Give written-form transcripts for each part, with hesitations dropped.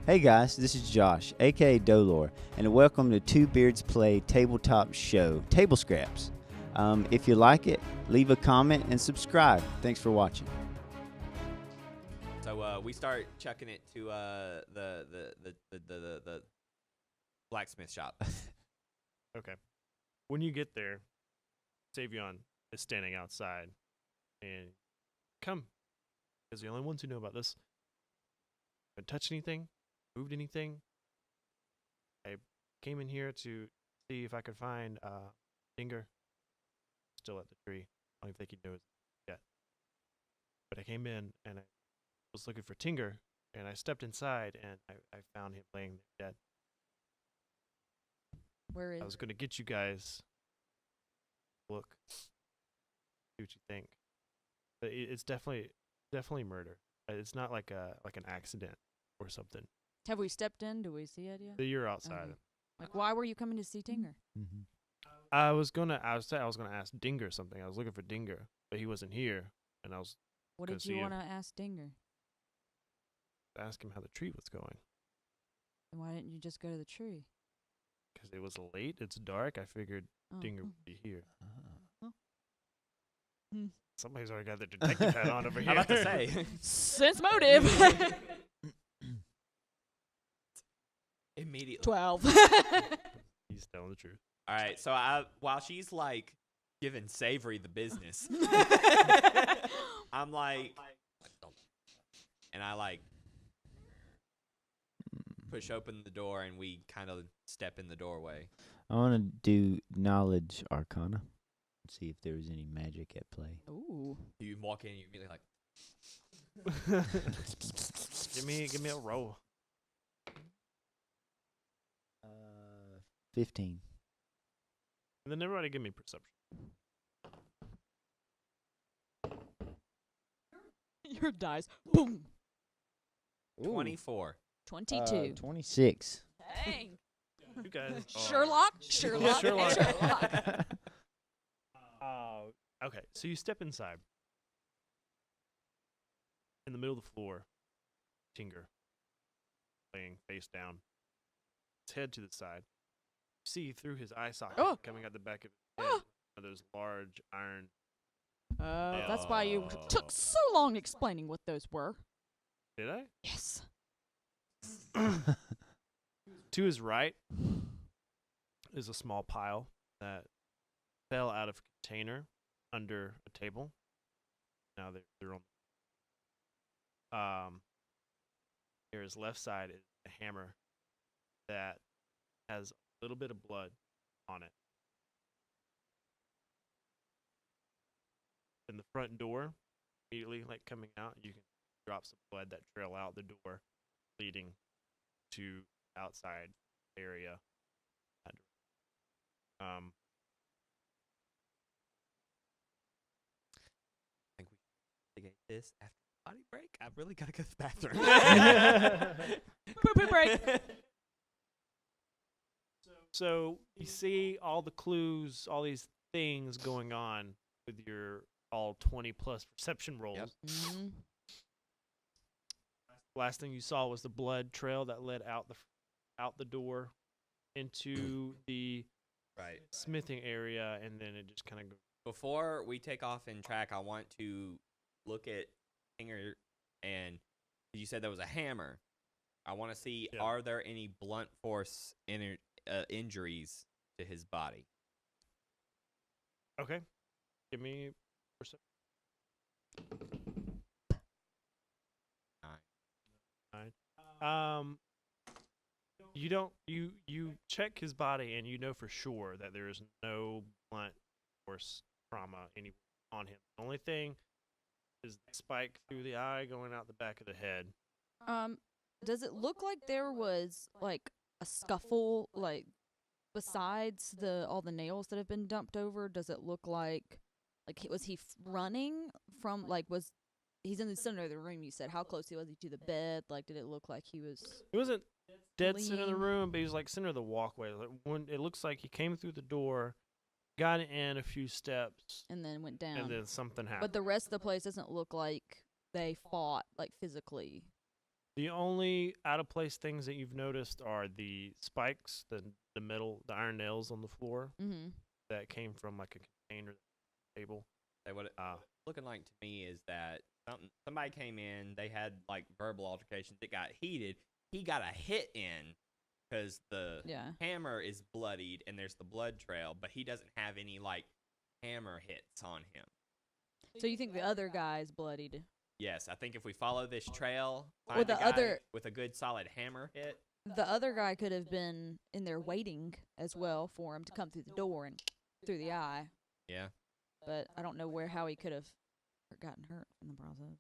Hey guys, this is Josh, aka Dolor, and welcome to Two Beards Play Tabletop Show, Table Scraps. If you like it, leave a comment and subscribe. Thanks for watching. So we start chucking it to the blacksmith shop. Okay. When you get there, Savion is standing outside, and come, because the only ones who know about this. Haven't touched anything, moved anything. I came in here to see if I could find Dinger still at the tree. I don't even think he knows yet. But I came in and I was looking for Tinger, and I stepped inside and I found him laying there dead. Where is I was going to get you guys to look, see what you think. But it's definitely murder. It's not like an accident or something. Have we stepped in? Do we see it yet? But you're outside. Okay. Like, why were you coming to see Tinger? Mm-hmm. I was gonna ask Dinger something. I was looking for Dinger, but he wasn't here, and I was What Go did see you him. want to ask Dinger? asking him how the tree was going. And why didn't you just go to the tree? Because it was late, it's dark. I figured Oh. Dinger would be here. Hmm. Somebody's already got their detective hat on over here. I'm about to say. Sense motive. Immediately. 12. He's telling the truth. All right. So while she's like giving Savory the business, I'm like, and I like push open the door and we kind of step in the doorway. I want to do Knowledge Arcana, see if there was any magic at play. Ooh. You walk in and you're immediately like, give me a roll. 15. And then everybody give me perception. Your dice. Boom. 24. 22. 26. Dang. You guys. Sherlock? Sherlock? Sherlock. Okay, so you step inside. In the middle of the floor, Tinger, laying face down, his head to the side. You see through his eye socket Oh. coming out the back of his head, one of those large iron. That's why you took so long explaining what those were. Did I? Yes. To his right is a small pile that fell out of a container under a table. Now they're on. Here his left side is a hammer that has a little bit of blood on it. In the front door, immediately like coming out, you can drop some blood that trail out the door, leading to outside area. I think we should investigate this after the potty break. I really gotta go to the bathroom. Poopy break. So you see all the clues, all these things going on with your all 20 plus perception rolls. Yep. Mhm. Last thing you saw was the blood trail that led out the door into the Right. smithing area, and then it just kind of goes. Before we take off and track, I want to look at Tinger, and you said there was a hammer. I want to see, Yeah. are there any blunt force injuries to his body? Okay, give me perception. 9. You don't you check his body and you know for sure that there is no blunt force trauma anywhere on him. The only thing is the spike through the eye going out the back of the head. Does it look like there was like a scuffle, like besides all the nails that have been dumped over? Does it look like was he running from he's in the center of the room? You said how close was he to the bed? Like, did it look like he was? He wasn't dead center of the Fleeing. room, but he was like center of the walkway. Like when it looks like he came through the door, got in a few steps, And then went down. and then something happened. But the rest of the place doesn't look like they fought, like physically. The only out of place things that you've noticed are the spikes, the iron nails on the floor Mm-hmm. that came from like a container table. Say what it looking like to me is that somebody came in, they had like verbal altercations, it got heated. He got a hit in because the Yeah. hammer is bloodied and there's the blood trail, but he doesn't have any like hammer hits on him. So you think the other guy's bloodied? Yes, I think if we follow this trail, Or find the a guy other- with a good solid hammer hit. The other guy could have been in there waiting as well for him to come through the door and through the eye. Yeah. But I don't know how he could have gotten hurt in the process.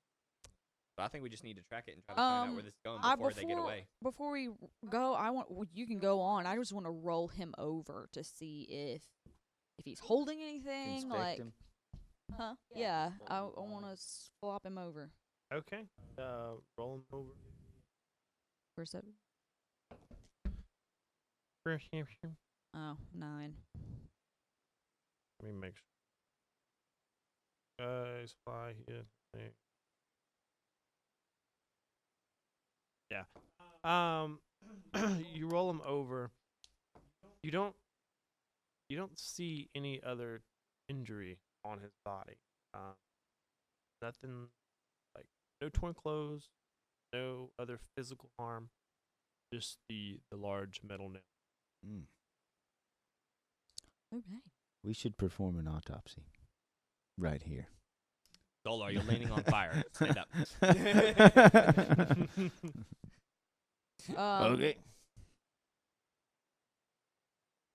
But I think we just need to track it and try to find out where this is going before they get away. Before we go, you can go on. I just want to roll him over to see if he's holding anything. Inspect Like, him. huh? Yeah, I want to flop him over. Okay. Roll him over. Where's that? Let Oh, 9. me make sure. Guys, fly here. Yeah. You roll him over. You don't see any other injury on his body. Nothing like no torn clothes, no other physical harm. Just the large metal nail. Mm. Okay. We should perform an autopsy right here. Dolar, you're leaning on fire. Stand up. Okay.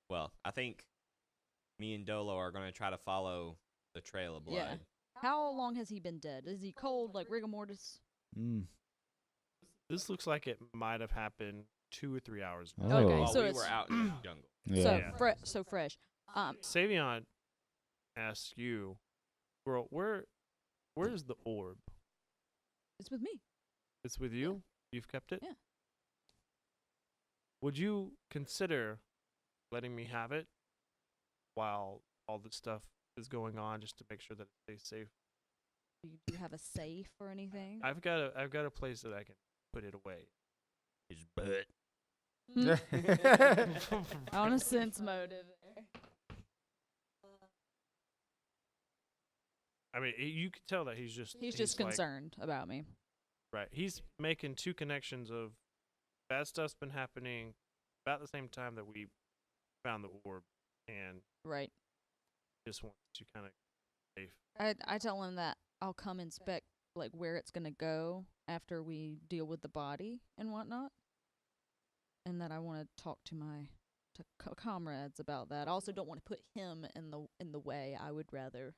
Well, I think me and Dolo are going to try to follow the trail of blood. Yeah. How long has he been dead? Is he cold like rigor mortis? Mm. This looks like it might have happened 2 or 3 hours ago. Oh. Okay, While so we it's- were out in the jungle. Yeah. Yeah. So fresh. Savion asks you, girl, where's the orb? It's with me. It's with you? You've kept it? Yeah. Would you consider letting me have it while all this stuff is going on, just to make sure that it stays safe? Do you have a safe or anything? I've got a place that I can put it away. His butt. I want to sense motive there. I mean, you could tell that he's just like- concerned about me. right. He's making two connections of bad stuff's been happening about the same time that we found the orb, and Right. just wants to kind of safe. I tell him that I'll come inspect like where it's gonna go after we deal with the body and whatnot, and that I want to talk to my comrades about that. I also don't want to put him in the way. I would rather,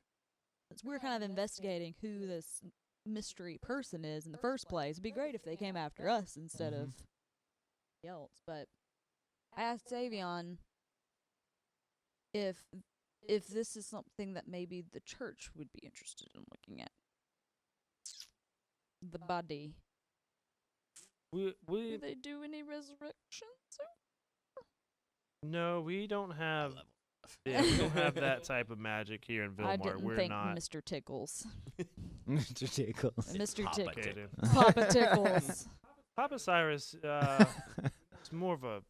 since we're kind of investigating who this mystery person is in the first place, it'd be great if they came after us instead of else. But I asked Savion if this is something that maybe the church would be interested in looking at. The body. We Do they do any resurrections? no, we don't have. level Yeah, we don't have that type of magic here in I Vilmar. didn't We're think not Mr. Tickles. Mr. Tickles. Mr. Papa Tickles. complicated. Papa Tickles. Papa Cyrus, it's more of a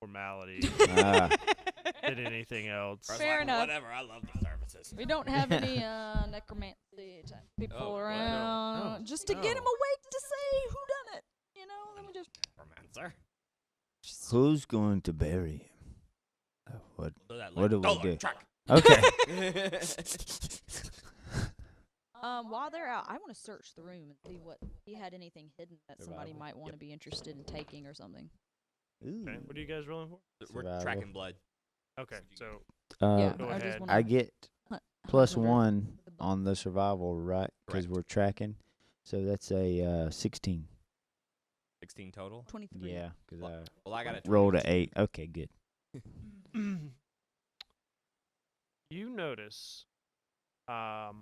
formality than anything else. I was Fair like, enough. Whatever, I love the services. We don't have any necromancy type people Oh, around. no. Just to get him awake to say who done it. You know, then we just Romancer. Who's going to bury him? What? Do that What later. do we Dolar, do? track. Okay. while they're out, I want to search the room and see what he had anything hidden that somebody Survival. might want to be interested in taking or something. Ooh. Okay, what are you guys rolling for? We're Survival. tracking blood. Okay, so Yeah, Go I ahead. just want I get plus wonder- 1 on the survival, right? Because Correct. we're tracking. So that's a 16. 16 total. 23. Yeah, because I Well, I got a rolled a 22. 8. Okay, good. you notice, I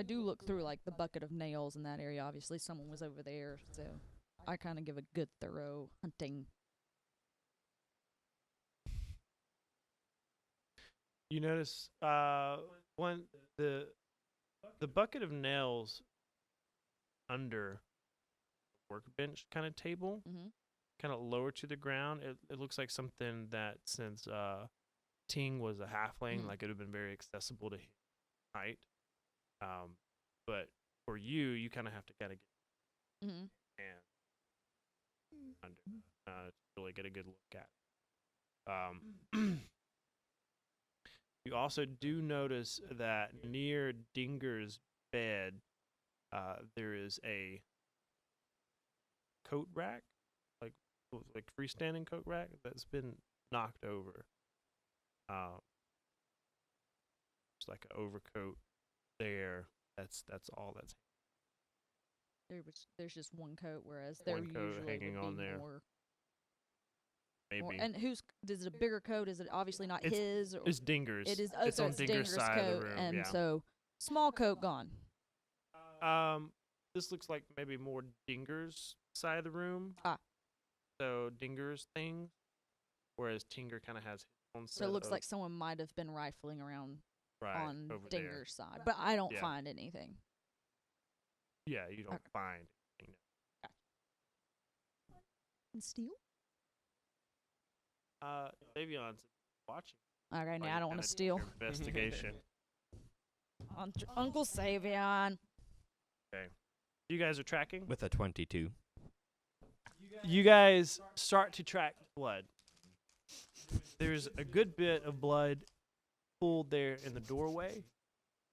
do look through like the bucket of nails in that area. Obviously, someone was over there, so I kind of give a good thorough hunting. you notice, when the bucket of nails under workbench kind of table, Mhm. kind of lower to the ground. It looks like something that since Ting was a halfling, Mhm. like it would have been very accessible to him, right? But for you kind of have to kind of get Mhm. and under to really get a good look at. You also do notice that near Dinger's bed, there is a coat rack, like freestanding coat rack that's been knocked over. It's like an overcoat there. That's all that's There's just one coat, whereas there One coat usually hanging would on be there. more. maybe. And is it a bigger coat? Is it obviously not It's- his? Or It's Dinger's. it is. It's so on it's Dinger's side coat, of the room. and Yeah. so small coat gone. This looks like maybe more Dinger's side of the room. Ah. So Dinger's thing, whereas Tinger kind of has his own set So it looks of- like someone might have been rifling around right, on over there. Dinger's side, but I don't Yeah. find anything. Yeah, you don't Okay. find anything. And steal? Savion's watching. Okay, while now you I don't want kinda to do steal. your investigation. Uncle Savion. You guys are tracking? With a 22. You guys start to track blood. There's a good bit of blood pooled there in the doorway.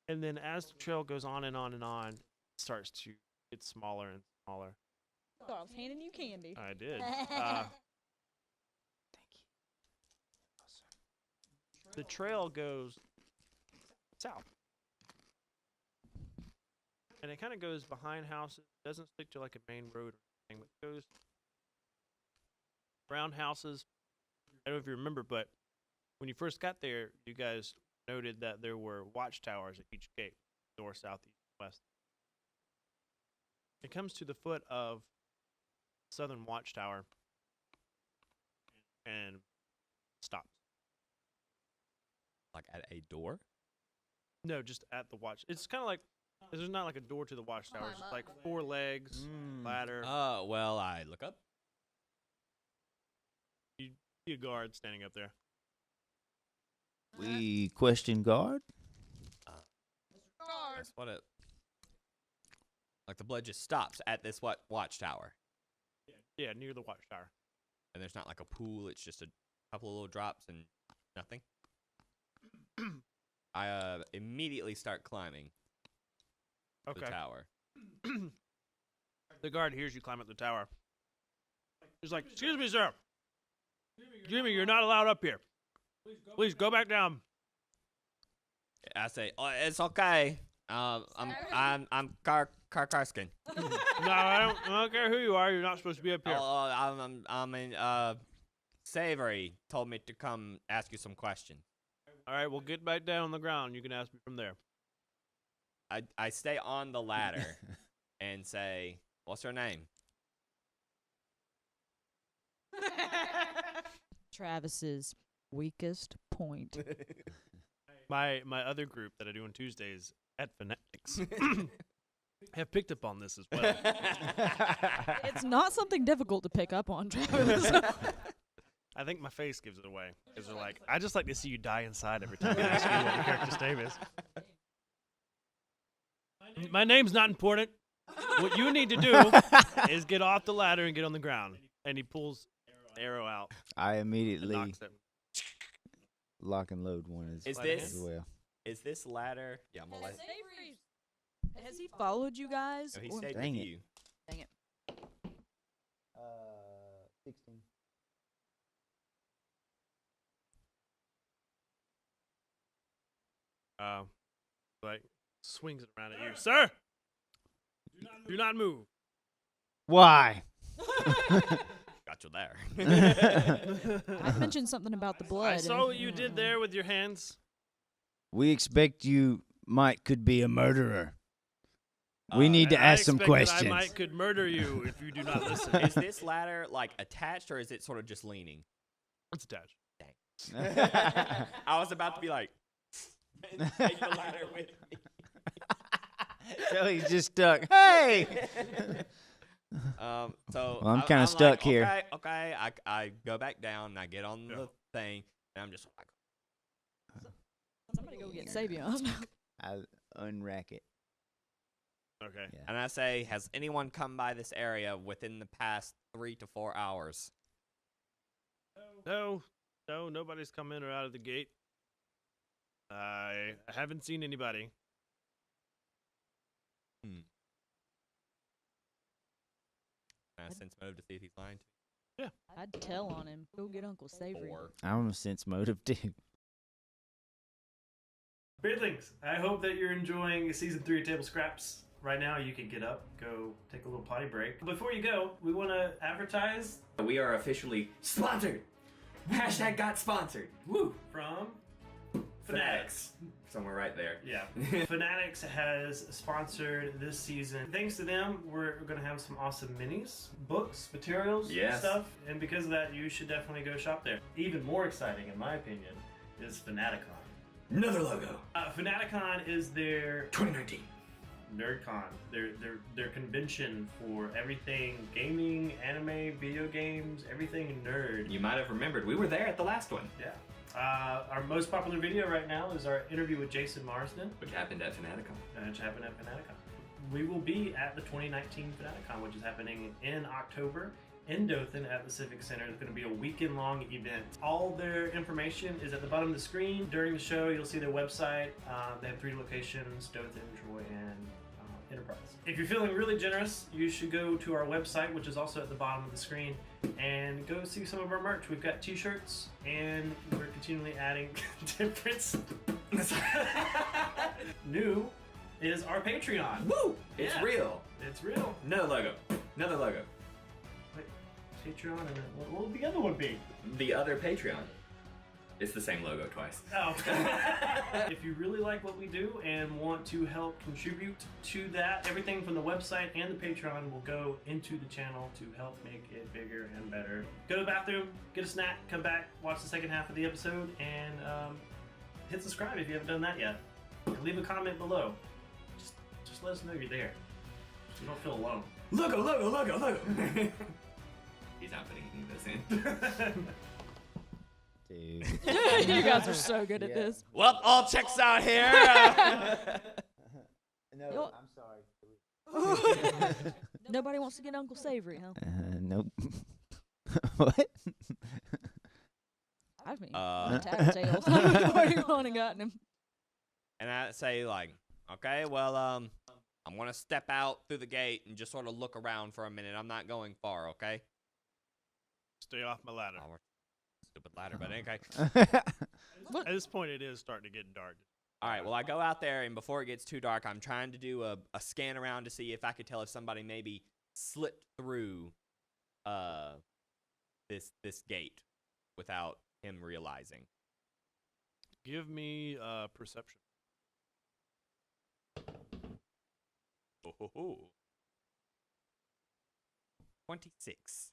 And then as the trail goes on and on and on, it starts to get smaller and smaller. So I was handing you candy. I did. The trail goes south. And it kind of goes behind houses. It doesn't stick to like a main road or anything, but it goes around houses. I don't know if you remember, but when you first got there, you guys noted that there were watchtowers at each gate, north, south, east, west. It comes to the foot of Southern Watchtower and stops. Like at a door? No, just at the watch. It's kind of like there's not like a door to the watchtower. It's like 4 legs, ladder. Oh, well, I look up. You see a guard standing up there. We question guard. That's what it. Like the blood just stops at this watchtower, Yeah, near the watchtower. and there's not like a pool. It's just a couple of little drops and nothing. I immediately start climbing the Okay. tower. The guard hears you climb up the tower. He's like, "Excuse me, sir. Jimmy, you're not allowed up here. Please go back down." I say, "Oh, it's okay. I'm Karskin. No, I don't care who you are. You're not supposed to be up here. Savory told me to come ask you some questions. All right, well, get back down on the ground. You can ask me from there. I stay on the ladder and say, what's her name? Travis's weakest point. My other group that I do on Tuesdays at Phonetics have picked up on this as well. It's not something difficult to pick up on, Travis. I think my face gives it away because they're like, I just like to see you die inside every time I ask you what your character's name is. My name's not important. What you need to do is get off the ladder and get on the ground. And he pulls the arrow out I and immediately knocks it. lock and load one Is as this well. is this ladder? Yeah, I'm gonna let. Has he followed you guys? No, he Or- stayed Dang with it. you. 16. Like swings it around at you, sir. Do not move. Why? Got you there. I mentioned something about the blood. I saw what you did there with your hands. We expect you could be a murderer. We need to And I ask some expect that questions. could murder you if you do not listen. Is this ladder like attached or is it sort of just leaning? It's attached. I was about to be like, take the ladder with me. So he's just stuck. Hey! So Well, I'm kinda like, stuck here. Okay. I go back down and I get on the thing and I'm just like, Somebody go get Savion. I unrack it. Okay. Yeah. and I say, has anyone come by this area within the past 3 to 4 hours? No, nobody's come in or out of the gate. I haven't seen anybody. Can I sense motive to see if he's lying to I'd tell on him. Go get Uncle me? Savory. Or I'm a sense motive too. Beardlings, I hope that you're enjoying season 3 of Table Scraps. Right now, you can get up, go take a little potty break. Before you go, we want to advertise we are officially sponsored. Hashtag got sponsored. Woo! from Fanatics. Somewhere right there. Yeah. Fanatics has sponsored this season. Thanks to them, we're going to have some awesome minis, books, materials, Yes. stuff. And because of that, you should definitely go shop there. Even more exciting, in my opinion, is Fanaticon. Another logo. Fanaticon is their 2019. NerdCon, their convention for everything gaming, anime, video games, everything nerd. You might have remembered we were there at the last one, Yeah. Our most popular video right now is our interview with Jason Marsden, which happened at Fanaticon. which happened at Fanaticon. We will be at the 2019 Fanaticon, which is happening in October in Dothan at the Civic Center. It's going to be a weekend-long event. All their information is at the bottom of the screen. During the show, you'll see their website. They have 3 locations, Dothan, Troy, and Enterprise. If you're feeling really generous, you should go to our website, which is also at the bottom of the screen, and go see some of our merch. We've got t-shirts, and we're continually adding different. New is our Patreon. Woo! It's Yeah. real. It's real. Another logo. Another logo. Wait, Patreon, and then what will the other one be? The other Patreon. It's the same logo twice. Oh. If you really like what we do and want to help contribute to that, everything from the website and the Patreon will go into the channel to help make it bigger and better. Go to the bathroom, get a snack, come back, watch the second half of the episode, and hit subscribe if you haven't done that yet. And leave a comment below. Just let us know you're there. So you don't feel alone. Logo. He's not putting any of this in. Dude. You guys are so good at this. Well, all checks out here. No, Yo- I'm sorry. Nobody wants to get Uncle Savory, huh? Nope. What? I mean, Tattletales. Tattletales. Where you gone and gotten him? And I say, like, okay, well, I'm going to step out through the gate and just sort of look around for a minute. I'm not going far, okay? Stay off my ladder. Oh, stupid ladder, but okay. At this point, it is starting to get dark. All right, well, I go out there, and before it gets too dark, I'm trying to do a scan around to see if I could tell if somebody maybe slipped through this gate without him realizing. Give me perception. Oh, 26.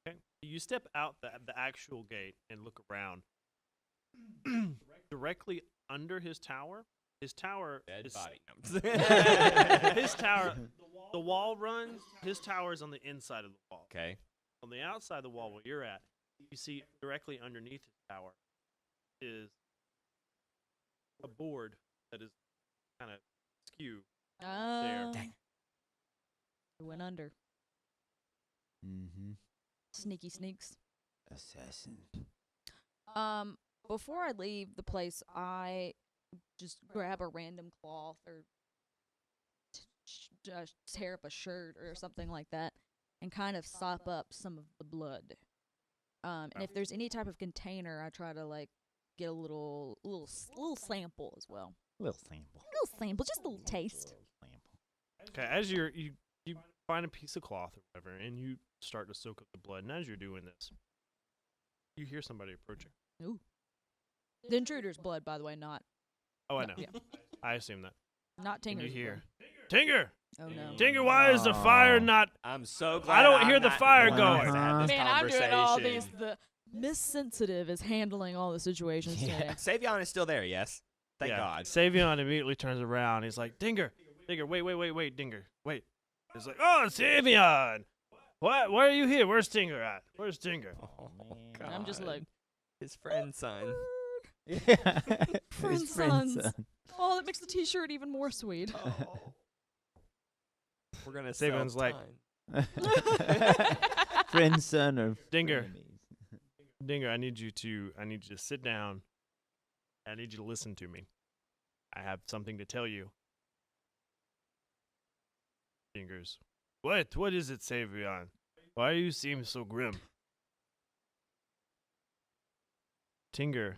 Okay. You step out the actual gate and look around. Directly under his tower. His tower Dead is body. his tower. The wall runs. His tower is on the inside of the wall. Okay. On the outside of the wall where you're at, you see directly underneath his tower is a board that is kind of skew. There. Dang. It went under. Mm-hmm. Sneaky sneaks. Assassin. Before I leave the place, I just grab a random cloth or tear up a shirt or something like that, and kind of sop up some of the blood. And if there's any type of container, I try to like get a little sample as well. Little sample. Little sample, just a little taste. Okay, as you find a piece of cloth or whatever, and you start to soak up the blood, and as you're doing this, you hear somebody approaching. Ooh. The intruder's blood, by the way, not Oh, I No, know. yeah. I assume that. not And Tinker's you hear, blood. Tinger! Oh no. Tinger, why is the fire Oh. not... I'm so glad. I don't I'm hear the not fire one going. to have this Man, I'm doing all conversation. these. The Miss Sensitive is handling all the situations Yeah. today. Savion is still there, yes. Thank God. Savion immediately turns around. He's like, Dinger, Dinger, wait, Dinger, wait. It's like, oh, Savion! What? Why are you here? Where's Tinger at? Where's Tinger? Oh, And I'm just God. like, his friend's son. Yeah. Friend His friend's sons. son. oh, that makes the T-shirt even more sweet. We're gonna sell Savion's like, time. Friend, son, or Dinger. frenemies. Dinger, I need you to sit down. I need you to listen to me. I have something to tell you. Dingers. What? What is it, Savion? Why do you seem so grim? Tinger's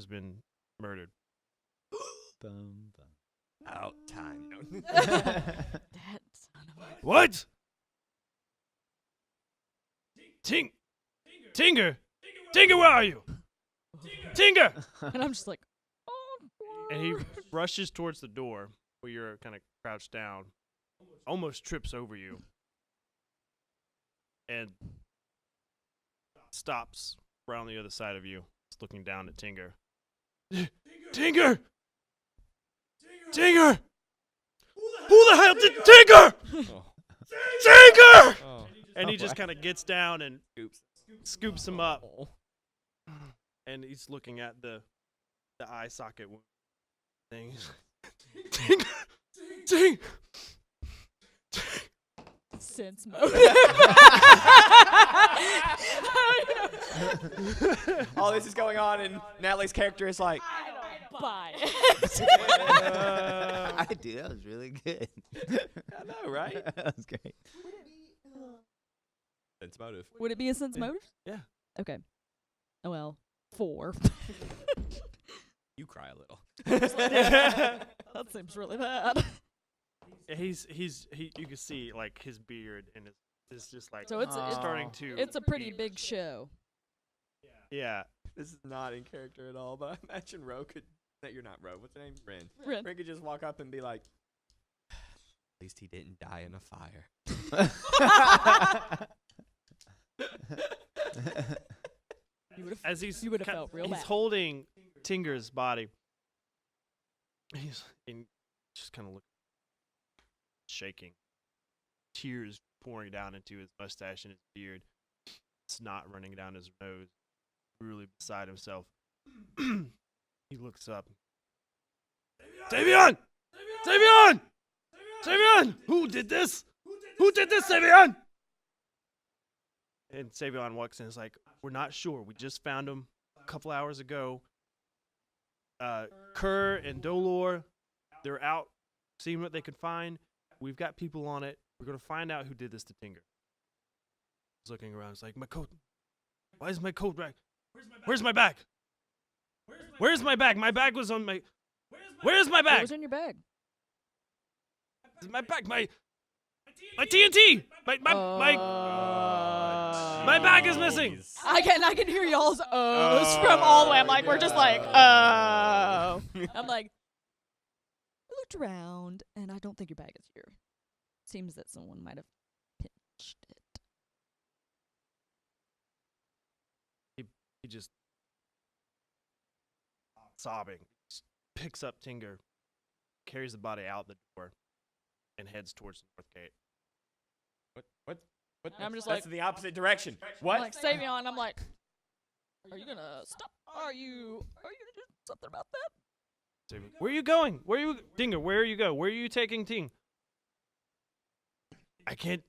been murdered. Bum, bum. Out time. No. That son of a... What? Tinger, where are you? Tinger! And I'm just like, oh. And he rushes towards the door where you're kind of crouched down, almost trips over you, and stops right on the other side of you, just looking down at Tinger. Tinger! Who the hell did Tinger? Oh. Tinger! Oh. And he just kind of gets down and Oops. scoops him up, Oh. and he's looking at the eye socket wound thing. Ting! Sense mode. All this is going on, and Natalie's character is like, Bye. I do. That was really good. I know, right? That was great. Sense motive. Would it be a sense motive? Yeah. Okay. Oh, well, 4. You cry a little. That seems really bad. You can see like his beard and it's just like So it's starting to. It's a pretty big show. Yeah. This is not in character at all, but I imagine Ro could. That you're not Ro. What's her name? Ren. Ren. Ren could just walk up and be like, "At least he didn't die in a fire." As he's You would've felt real he's bad. holding Tinger's body. He's just kind of looking, shaking, tears pouring down into his mustache and his beard, snot running down his nose, really beside himself. He looks up. Savion! Savion! Savion! Who did this? Who did this, Savion? And Savion walks in and is like, we're not sure. We just found him a couple hours ago. Kerr and Dolor, they're out seeing what they could find. We've got people on it. We're going to find out who did this to Tinger. He's looking around. He's like, my coat. Why is my coat back? Where's my bag? Where's my bag? My bag was on my... Where's my What bag? was in your bag? My bag, my TNT! My bag is missing! I can hear y'all's ohs from all the way. I'm like, we're just like, oh. I'm like, I looked around, and I don't think your bag is here. Seems that someone might have pinched it. He just... sobbing. Picks up Tinger, carries the body out the door, and heads towards the north gate. What? And I'm just That's like- in the opposite direction. I'm What? like, Savion, I'm like, are you gonna stop? Are you gonna do something about that? Where are you going? Dinger, where are you going? Where are you taking Ting? I can't.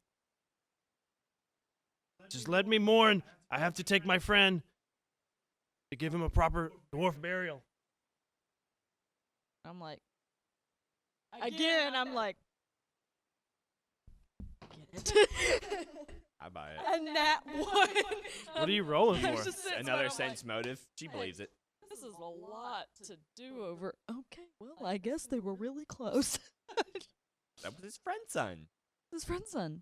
Just let me mourn. I have to take my friend to give him a proper dwarf burial. I'm like, again, I'm like, get it. I buy it. And that one. What are you rolling It's for? just sense Another mode. I'm sense motive. She believes it. like, this is a lot to do over. Okay, well, I guess they were really close. That was his friend's son. His friend's son.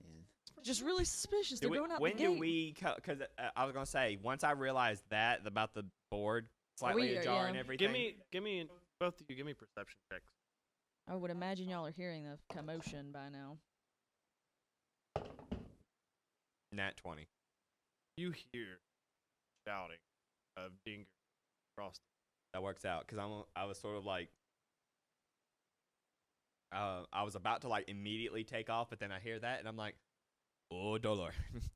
Man. Just really suspicious. They're going out When the do gate. we? Because I was gonna say, once I realized that about the board slightly are, ajar yeah. and everything. Give me, both of you, give me perception checks. I would imagine y'all are hearing the commotion by now. Nat 20. You hear shouting of Dinger across. That works out because I was sort of like I was about to like immediately take off, but then I hear that and I'm like, oh dollar,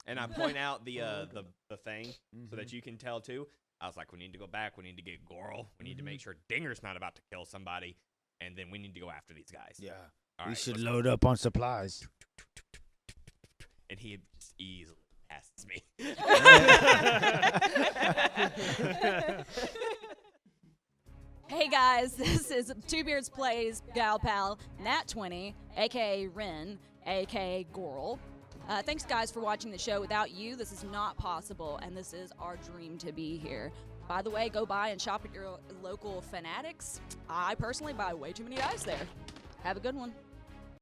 and I point out the thing so that you can tell too. I was like, we need to go back. We need to get Goral. We need to make sure Dinger's not about to kill somebody, and then we need to go after these guys. Yeah. All We right, should let's load up on supplies. and he just easily passes me. Hey guys, this is Two Beards Plays Gal Pal Nat 20, aka Ren, aka Goral. Thanks guys for watching the show. Without you, this is not possible, and this is our dream to be here. By the way, go buy and shop at your local Fanatics. I personally buy way too many dice there. Have a good one.